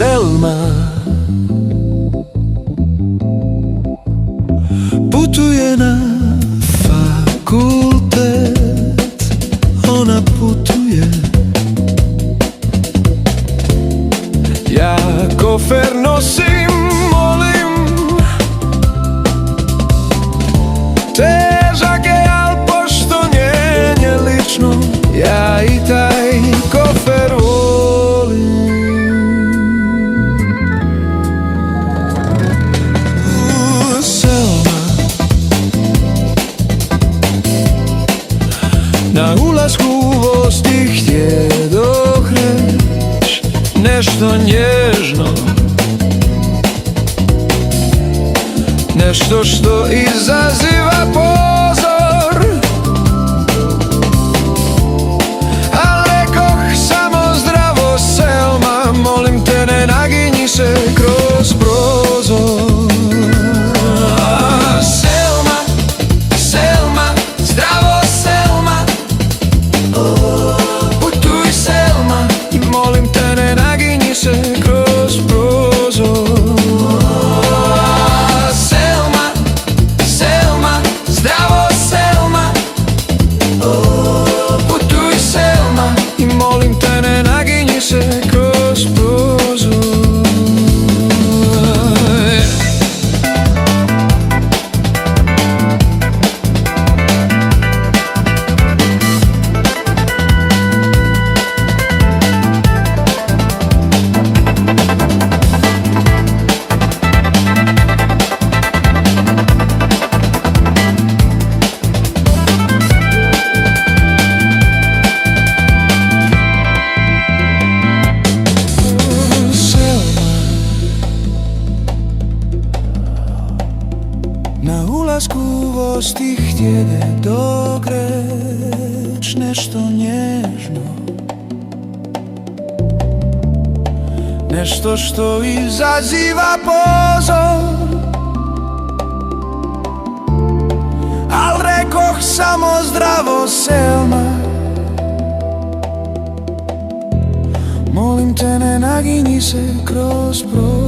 Selma putuje na fakultet, ona putuje. Ja kofer nosim, molim, težak je, al pošto nje lično, ja i taj kofer volim. Na ulasku u voz ti htjedoh reć nešto nježno, nešto što izaziva pozor, al rekoh samo zdravo Selma, molim te ne naginji se kroz prozor. Na ulasku u voz ti htjede dok reč nešto nježno, nešto što izaziva pozor, al rekoh samo zdravo Selma, molim te ne naginji se kroz prozor.